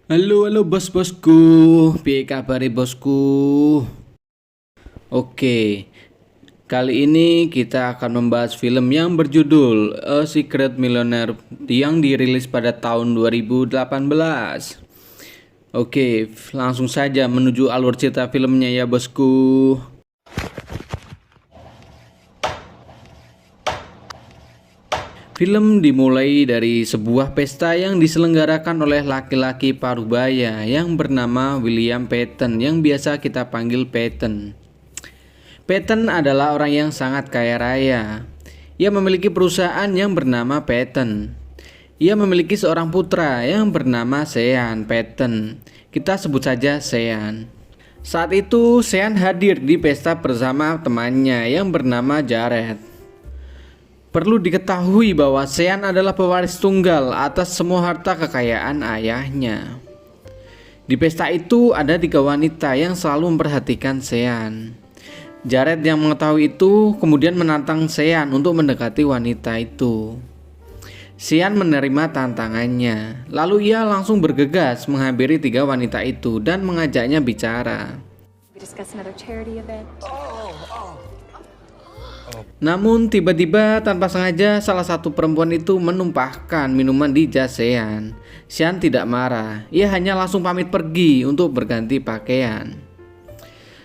Halo, halo bos-bosku. Piye kabare bosku? Oke, kali ini kita akan membahas film yang berjudul A Secret Millionaire yang dirilis pada tahun 2018. Oke, langsung saja menuju alur cerita filmnya ya bosku. Film dimulai dari sebuah pesta yang diselenggarakan oleh laki-laki parubaya yang bernama William Peyton yang biasa kita panggil Peyton. Peyton adalah orang yang sangat kaya raya. Ia memiliki perusahaan yang bernama Peyton. Ia memiliki seorang putra yang bernama Sean Peyton. Kita sebut saja Sean. Saat itu Sean hadir di pesta bersama temannya yang bernama Jared. Perlu diketahui bahwa Sean adalah pewaris tunggal atas semua harta kekayaan ayahnya. Di pesta itu ada 3 wanita yang selalu memperhatikan Sean. Jared yang mengetahui itu kemudian menantang Sean untuk mendekati wanita itu. Sean menerima tantangannya, lalu ia langsung bergegas menghampiri 3 wanita itu dan mengajaknya bicara. Namun tiba-tiba tanpa sengaja salah satu perempuan itu menumpahkan minuman di jas Sean. Sean tidak marah, ia hanya langsung pamit pergi untuk berganti pakaian.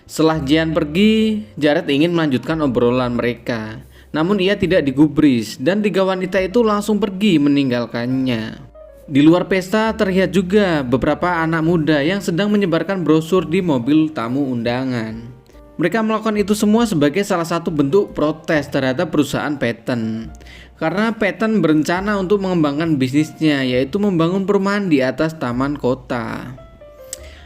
Setelah Sean pergi, Jared ingin melanjutkan obrolan mereka. Namun ia tidak digubris dan 3 wanita itu langsung pergi meninggalkannya. Di luar pesta terlihat juga beberapa anak muda yang sedang menyebarkan brosur di mobil tamu undangan. Mereka melakukan itu semua sebagai salah satu bentuk protes terhadap perusahaan Peyton. Karena Peyton berencana untuk mengembangkan bisnisnya, yaitu membangun perumahan di atas taman kota.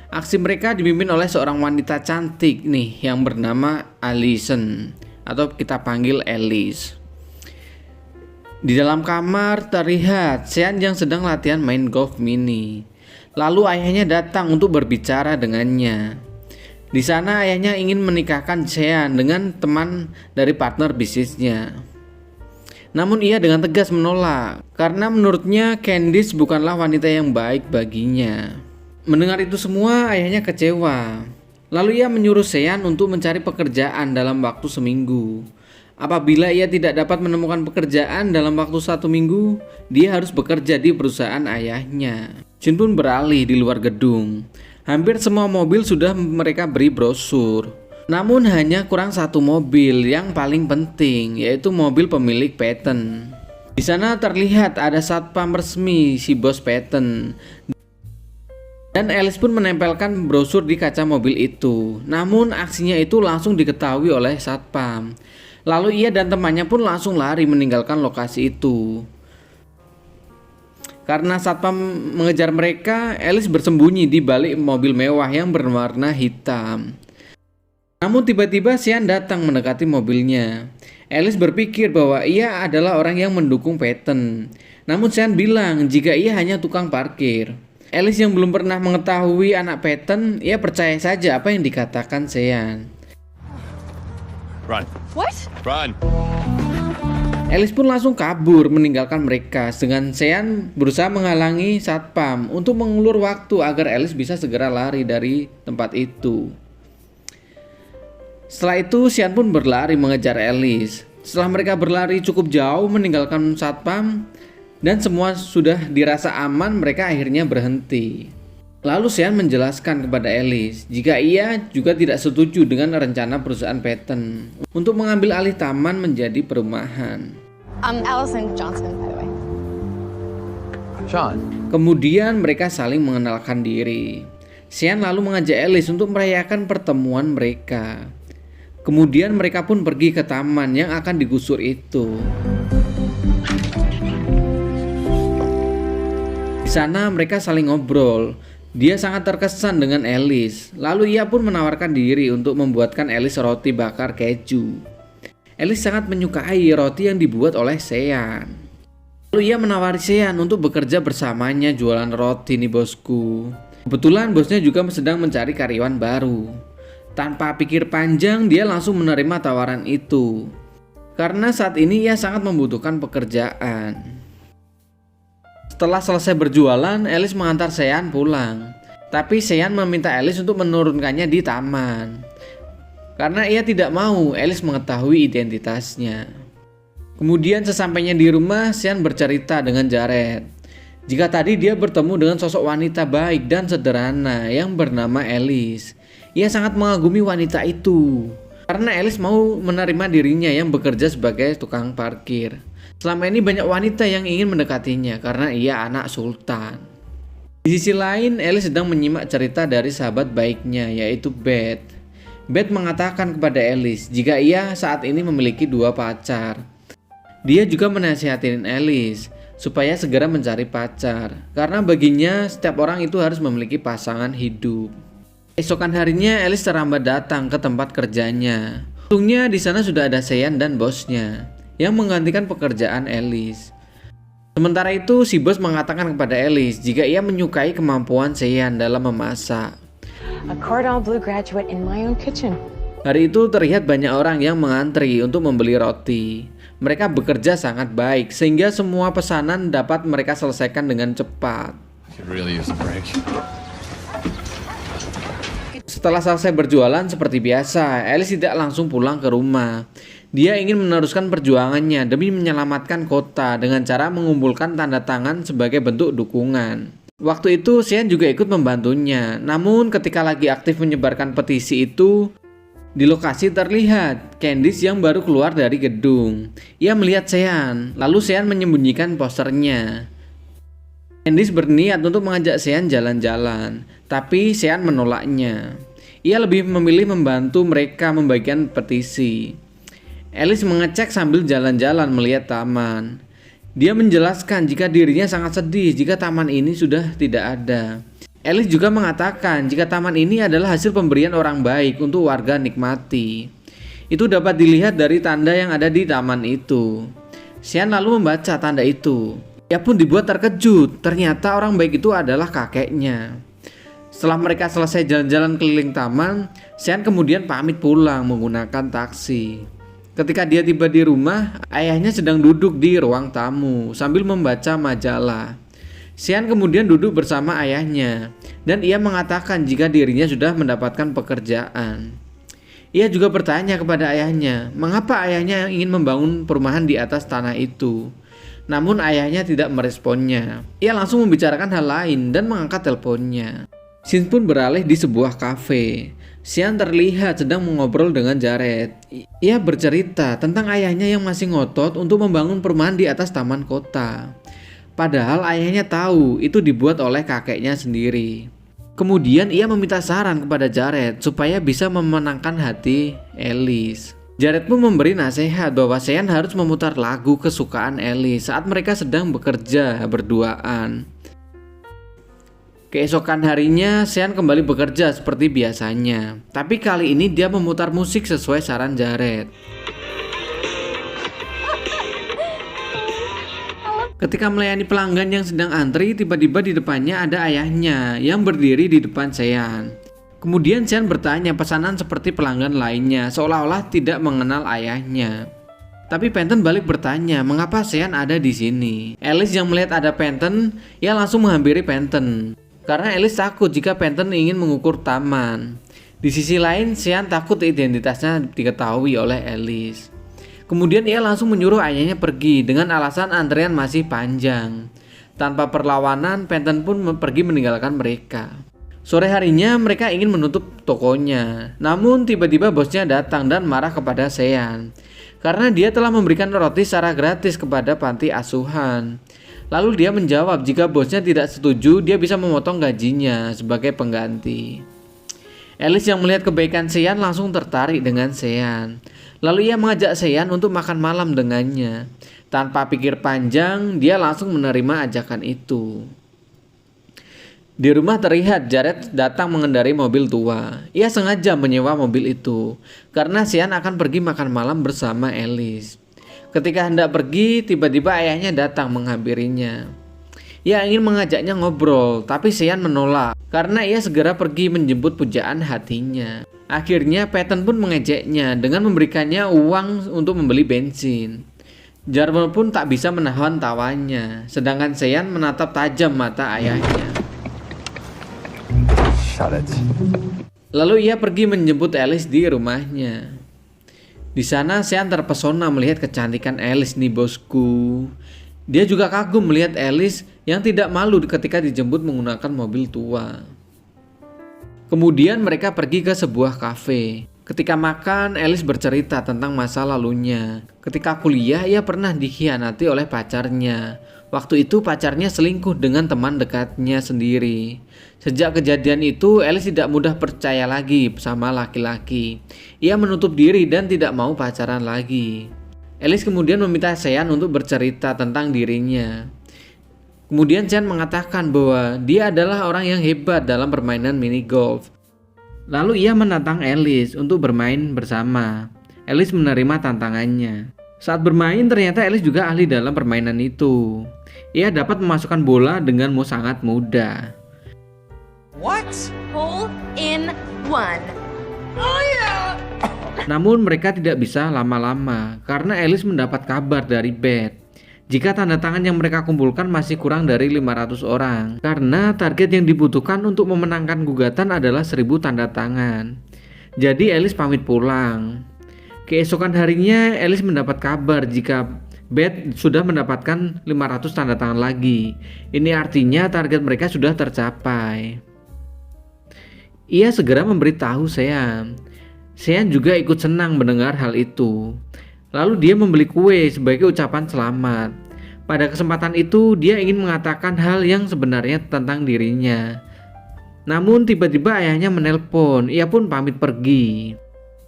Aksi mereka dipimpin oleh seorang wanita cantik nih yang bernama Allison, atau kita panggil Alice. Di dalam kamar terlihat Sean yang sedang latihan main golf mini. Lalu ayahnya datang untuk berbicara dengannya. Di sana ayahnya ingin menikahkan Sean dengan teman dari partner bisnisnya. Namun ia dengan tegas menolak karena menurutnya Candice bukanlah wanita yang baik baginya. Mendengar itu semua ayahnya kecewa. Lalu ia menyuruh Sean untuk mencari pekerjaan dalam waktu seminggu. Apabila ia tidak dapat menemukan pekerjaan dalam waktu 1 minggu, dia harus bekerja di perusahaan ayahnya. Jun pun beralih di luar gedung. Hampir semua mobil sudah mereka beri brosur. Namun hanya kurang 1 mobil yang paling penting, yaitu mobil pemilik Peyton. Di sana terlihat ada satpam resmi si bos Peyton. Dan Alice pun menempelkan brosur di kaca mobil itu. Namun aksinya itu langsung diketahui oleh satpam. Lalu ia dan temannya pun langsung lari meninggalkan lokasi itu. Karena satpam mengejar mereka, Alice bersembunyi di balik mobil mewah yang berwarna hitam. Namun tiba-tiba Sean datang mendekati mobilnya. Alice berpikir bahwa ia adalah orang yang mendukung Peyton. Namun Sean bilang jika ia hanya tukang parkir. Alice yang belum pernah mengetahui anak Peyton, ia percaya saja apa yang dikatakan Sean. Run. What? Run. Alice pun langsung kabur meninggalkan mereka, dengan Sean berusaha menghalangi satpam untuk mengulur waktu agar Alice bisa segera lari dari tempat itu. Setelah itu Sean pun berlari mengejar Alice. Setelah mereka berlari cukup jauh meninggalkan satpam dan semua sudah dirasa aman, mereka akhirnya berhenti. Lalu Sean menjelaskan kepada Alice jika ia juga tidak setuju dengan rencana perusahaan Peyton untuk mengambil alih taman menjadi perumahan. Allison Johnson, by the way. Sean. Kemudian mereka saling mengenalkan diri. Sean lalu mengajak Alice untuk merayakan pertemuan mereka. Kemudian mereka pun pergi ke taman yang akan digusur itu. Di sana mereka saling ngobrol. Dia sangat terkesan dengan Alice. Lalu ia pun menawarkan diri untuk membuatkan Alice roti bakar keju. Alice sangat menyukai roti yang dibuat oleh Sean. Lalu ia menawari Sean untuk bekerja bersamanya jualan roti nih bosku. Kebetulan bosnya juga sedang mencari karyawan baru. Tanpa pikir panjang dia langsung menerima tawaran itu. Karena saat ini ia sangat membutuhkan pekerjaan. Setelah selesai berjualan, Alice mengantar Sean pulang. Tapi Sean meminta Alice untuk menurunkannya di taman. Karena ia tidak mau Alice mengetahui identitasnya. Kemudian sesampainya di rumah, Sean bercerita dengan Jared. Jika tadi dia bertemu dengan sosok wanita baik dan sederhana yang bernama Alice. Ia sangat mengagumi wanita itu. Karena Alice mau menerima dirinya yang bekerja sebagai tukang parkir. Selama ini banyak wanita yang ingin mendekatinya karena ia anak sultan. Di sisi lain, Alice sedang menyimak cerita dari sahabat baiknya yaitu Beth. Beth mengatakan kepada Alice jika ia saat ini memiliki 2 pacar. Dia juga menasihatin Alice supaya segera mencari pacar karena baginya setiap orang itu harus memiliki pasangan hidup. Esokan harinya Alice terlambat datang ke tempat kerjanya. Untungnya di sana sudah ada Sean dan bosnya yang menggantikan pekerjaan Alice. Sementara itu si bos mengatakan kepada Alice jika ia menyukai kemampuan Sean dalam memasak. A cordon bleu graduate in my own kitchen. Hari itu terlihat banyak orang yang mengantri untuk membeli roti. Mereka bekerja sangat baik sehingga semua pesanan dapat mereka selesaikan dengan cepat. Could really use a break. Setelah selesai berjualan seperti biasa, Alice tidak langsung pulang ke rumah. Dia ingin meneruskan perjuangannya demi menyelamatkan kota dengan cara mengumpulkan tanda tangan sebagai bentuk dukungan. Waktu itu Sean juga ikut membantunya. Namun ketika lagi aktif menyebarkan petisi itu, di lokasi terlihat Candice yang baru keluar dari gedung. Ia melihat Sean, lalu Sean menyembunyikan posternya. Candice berniat untuk mengajak Sean jalan-jalan, tapi Sean menolaknya. Ia lebih memilih membantu mereka membagikan petisi. Alice mengecek sambil jalan-jalan melihat taman. Dia menjelaskan jika dirinya sangat sedih jika taman ini sudah tidak ada. Alice juga mengatakan jika taman ini adalah hasil pemberian orang baik untuk warga nikmati. Itu dapat dilihat dari tanda yang ada di taman itu. Sean lalu membaca tanda itu. Ia pun dibuat terkejut, ternyata orang baik itu adalah kakeknya. Setelah mereka selesai jalan-jalan keliling taman, Sean kemudian pamit pulang menggunakan taksi. Ketika dia tiba di rumah, ayahnya sedang duduk di ruang tamu sambil membaca majalah. Sean kemudian duduk bersama ayahnya dan ia mengatakan jika dirinya sudah mendapatkan pekerjaan. Ia juga bertanya kepada ayahnya, mengapa ayahnya ingin membangun perumahan di atas tanah itu. Namun ayahnya tidak meresponnya. Ia langsung membicarakan hal lain dan mengangkat teleponnya. Scene pun beralih di sebuah kafe. Sean terlihat sedang mengobrol dengan Jared. Ia bercerita tentang ayahnya yang masih ngotot untuk membangun perumahan di atas taman kota. Padahal ayahnya tahu itu dibuat oleh kakeknya sendiri. Kemudian ia meminta saran kepada Jared supaya bisa memenangkan hati Alice. Jared pun memberi nasihat bahwa Sean harus memutar lagu kesukaan Alice saat mereka sedang bekerja berduaan. Keesokan harinya, Sean kembali bekerja seperti biasanya. Tapi kali ini dia memutar musik sesuai saran Jared. Ketika melayani pelanggan yang sedang antri, tiba-tiba di depannya ada ayahnya yang berdiri di depan Sean. Kemudian Sean bertanya pesanan seperti pelanggan lainnya, seolah-olah tidak mengenal ayahnya. Tapi Penton balik bertanya, mengapa Sean ada di sini? Alice yang melihat ada Penton, ia langsung menghampiri Penton. Karena Alice takut jika Penton ingin mengukur taman. Di sisi lain, Sean takut identitasnya diketahui oleh Alice. Kemudian ia langsung menyuruh ayahnya pergi dengan alasan antrean masih panjang. Tanpa perlawanan, Penton pun pergi meninggalkan mereka. Sore harinya mereka ingin menutup tokonya. Namun tiba-tiba bosnya datang dan marah kepada Sean. Karena dia telah memberikan roti secara gratis kepada panti asuhan. Lalu dia menjawab jika bosnya tidak setuju, dia bisa memotong gajinya sebagai pengganti. Alice yang melihat kebaikan Sean langsung tertarik dengan Sean. Lalu ia mengajak Sean untuk makan malam dengannya. Tanpa pikir panjang, dia langsung menerima ajakan itu. Di rumah terlihat Jared datang mengendarai mobil tua. Ia sengaja menyewa mobil itu karena Sean akan pergi makan malam bersama Alice. Ketika hendak pergi, tiba-tiba ayahnya datang menghampirinya. Ia ingin mengajaknya ngobrol, tapi Sean menolak karena ia segera pergi menjemput pujaan hatinya. Akhirnya Penton pun mengejeknya dengan memberikannya uang untuk membeli bensin. Jarwo pun tak bisa menahan tawanya, sedangkan Sean menatap tajam mata ayahnya. Shut it. Lalu ia pergi menjemput Alice di rumahnya. Di sana Sean terpesona melihat kecantikan Alice nih bosku. Dia juga kagum melihat Alice yang tidak malu ketika dijemput menggunakan mobil tua. Kemudian mereka pergi ke sebuah kafe. Ketika makan, Alice bercerita tentang masa lalunya. Ketika kuliah, ia pernah dikhianati oleh pacarnya. Waktu itu pacarnya selingkuh dengan teman dekatnya sendiri. Sejak kejadian itu, Alice tidak mudah percaya lagi sama laki-laki. Ia menutup diri dan tidak mau pacaran lagi. Alice kemudian meminta Sean untuk bercerita tentang dirinya. Kemudian Sean mengatakan bahwa dia adalah orang yang hebat dalam permainan mini golf. Lalu ia menantang Alice untuk bermain bersama. Alice menerima tantangannya. Saat bermain ternyata Alice juga ahli dalam permainan itu. Ia dapat memasukkan bola denganmu sangat mudah. What? Hole in one. Namun mereka tidak bisa lama-lama karena Alice mendapat kabar dari Beth jika tanda tangan yang mereka kumpulkan masih kurang dari 500 orang karena target yang dibutuhkan untuk memenangkan gugatan adalah 1000 tanda tangan. Jadi Alice pamit pulang. Keesokan harinya Alice mendapat kabar jika Beth sudah mendapatkan 500 tanda tangan lagi. Ini artinya target mereka sudah tercapai. Ia segera memberitahu Sean. Sean juga ikut senang mendengar hal itu. Lalu dia membeli kue sebagai ucapan selamat. Pada kesempatan itu dia ingin mengatakan hal yang sebenarnya tentang dirinya. Namun tiba-tiba ayahnya menelpon, ia pun pamit pergi.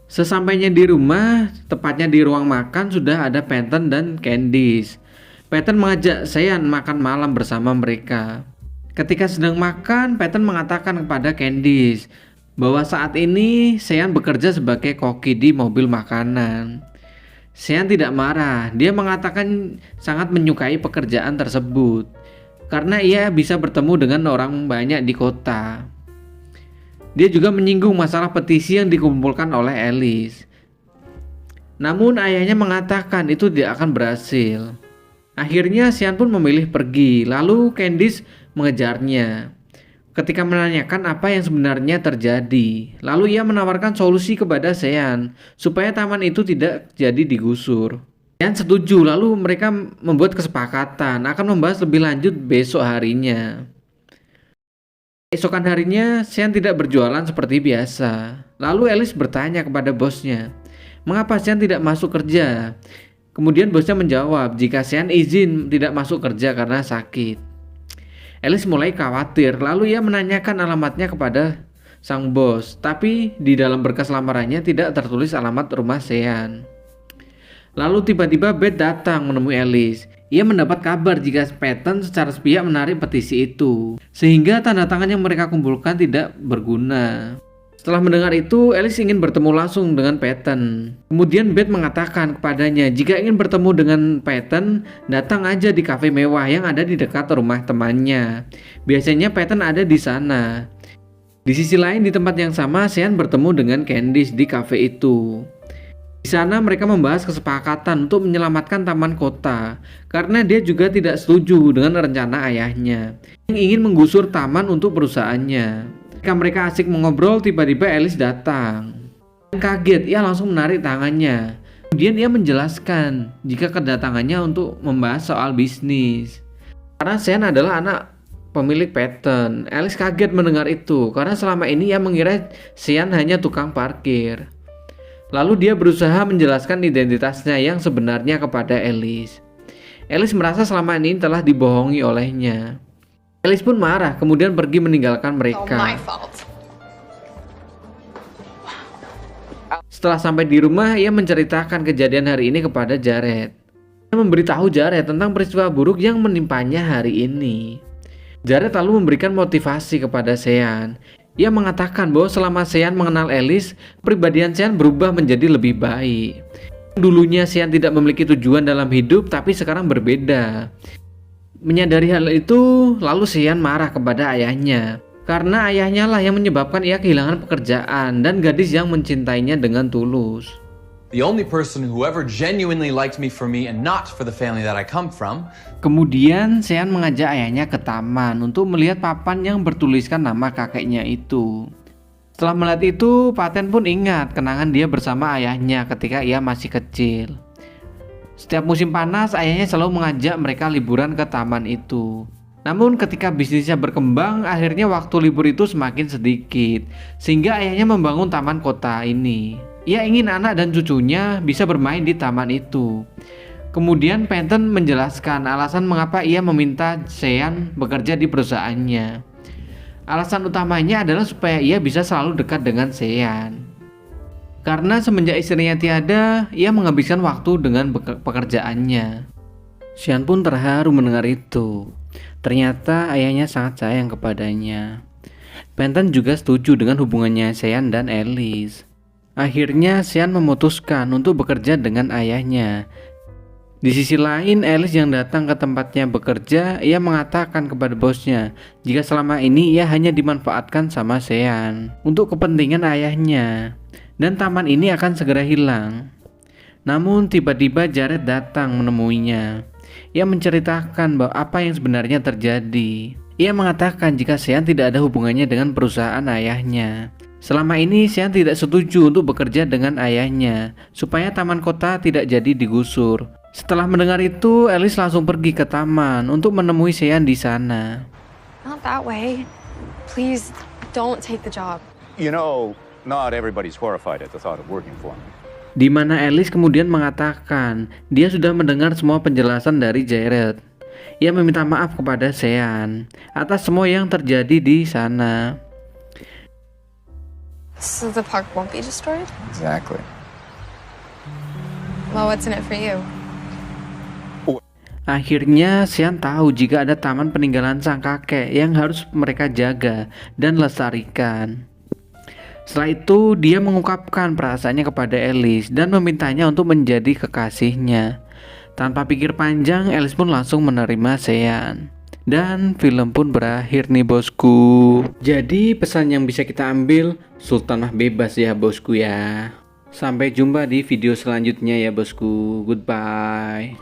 Sesampainya di rumah, tepatnya di ruang makan sudah ada Peyton dan Candice. Peyton mengajak Sean makan malam bersama mereka. Ketika sedang makan, Peyton mengatakan kepada Candice bahwa saat ini Sean bekerja sebagai koki di mobil makanan. Sean tidak marah, dia mengatakan sangat menyukai pekerjaan tersebut karena ia bisa bertemu dengan orang banyak di kota. Dia juga menyinggung masalah petisi yang dikumpulkan oleh Alice. Namun ayahnya mengatakan itu tidak akan berhasil. Akhirnya Sean pun memilih pergi, lalu Candice mengejarnya. Ketika menanyakan apa yang sebenarnya terjadi, lalu ia menawarkan solusi kepada Sean supaya taman itu tidak jadi digusur. Sean setuju, lalu mereka membuat kesepakatan akan membahas lebih lanjut besok harinya. Esokan harinya, Sean tidak berjualan seperti biasa. Lalu Alice bertanya kepada bosnya, mengapa Sean tidak masuk kerja? Kemudian bosnya menjawab jika Sean izin tidak masuk kerja karena sakit. Alice mulai khawatir, lalu ia menanyakan alamatnya kepada sang bos, tapi di dalam berkas lamarannya tidak tertulis alamat rumah Sean. Lalu tiba-tiba Beth datang menemui Alice. Ia mendapat kabar jika Peyton secara sepihak menarik petisi itu, sehingga tanda tangan yang mereka kumpulkan tidak berguna. Setelah mendengar itu, Alice ingin bertemu langsung dengan Peyton. Kemudian Beth mengatakan kepadanya jika ingin bertemu dengan Peyton, datang aja di kafe mewah yang ada di dekat rumah temannya. Biasanya Peyton ada di sana. Di sisi lain di tempat yang sama, Sean bertemu dengan Candice di kafe itu. Di sana mereka membahas kesepakatan untuk menyelamatkan taman kota karena dia juga tidak setuju dengan rencana ayahnya yang ingin menggusur taman untuk perusahaannya. Ketika mereka asik mengobrol, tiba-tiba Alice datang. Kaget, ia langsung menarik tangannya. Kemudian ia menjelaskan jika kedatangannya untuk membahas soal bisnis. Karena Sean adalah anak pemilik Peyton. Alice kaget mendengar itu karena selama ini ia mengira Sean hanya tukang parkir. Lalu dia berusaha menjelaskan identitasnya yang sebenarnya kepada Alice. Alice merasa selama ini telah dibohongi olehnya. Alice pun marah, kemudian pergi meninggalkan mereka. All my fault. Setelah sampai di rumah, ia menceritakan kejadian hari ini kepada Jared. Ia memberitahu Jared tentang peristiwa buruk yang menimpanya hari ini. Jared lalu memberikan motivasi kepada Sean. Ia mengatakan bahwa selama Sean mengenal Alice, kepribadian Sean berubah menjadi lebih baik. Dulunya Sean tidak memiliki tujuan dalam hidup, tapi sekarang berbeda. Menyadari hal itu, lalu Sean marah kepada ayahnya. Karena ayahnya lah yang menyebabkan ia kehilangan pekerjaan dan gadis yang mencintainya dengan tulus. The only person who ever genuinely liked me for me and not for the family that I come from. Kemudian Sean mengajak ayahnya ke taman untuk melihat papan yang bertuliskan nama kakeknya itu. Setelah melihat itu, Paten pun ingat kenangan dia bersama ayahnya ketika ia masih kecil. Setiap musim panas, ayahnya selalu mengajak mereka liburan ke taman itu. Namun ketika bisnisnya berkembang, akhirnya waktu libur itu semakin sedikit, sehingga ayahnya membangun taman kota ini. Ia ingin anak dan cucunya bisa bermain di taman itu. Kemudian Penton menjelaskan alasan mengapa ia meminta Sean bekerja di perusahaannya. Alasan utamanya adalah supaya ia bisa selalu dekat dengan Sean. Karena semenjak istrinya tiada, ia menghabiskan waktu dengan pekerjaannya. Sean pun terharu mendengar itu. Ternyata ayahnya sangat sayang kepadanya. Penton juga setuju dengan hubungannya Sean dan Alice. Akhirnya Sean memutuskan untuk bekerja dengan ayahnya. Di sisi lain, Alice yang datang ke tempatnya bekerja, ia mengatakan kepada bosnya jika selama ini ia hanya dimanfaatkan sama Sean untuk kepentingan ayahnya, dan taman ini akan segera hilang. Namun tiba-tiba Jared datang menemuinya. Ia menceritakan bahwa apa yang sebenarnya terjadi. Ia mengatakan jika Sean tidak ada hubungannya dengan perusahaan ayahnya. Selama ini Sean tidak setuju untuk bekerja dengan ayahnya supaya taman kota tidak jadi digusur. Setelah mendengar itu, Alice langsung pergi ke taman untuk menemui Sean di sana. Not that way. Please don't take the job. You know, not everybody's horrified at the thought of working for me. Di mana Alice kemudian mengatakan dia sudah mendengar semua penjelasan dari Jared. Ia meminta maaf kepada Sean atas semua yang terjadi di sana. So the park won't be destroyed? Exactly. Well, what's in it for you? Akhirnya Sean tahu jika ada taman peninggalan sang kakek yang harus mereka jaga dan lestarikan. Setelah itu dia mengungkapkan perasaannya kepada Alice dan memintanya untuk menjadi kekasihnya. Tanpa pikir panjang, Alice pun langsung menerima Sean. Dan film pun berakhir nih bosku. Jadi pesan yang bisa kita ambil, Sultan mah bebas ya bosku ya. Sampai jumpa di video selanjutnya ya bosku. Goodbye.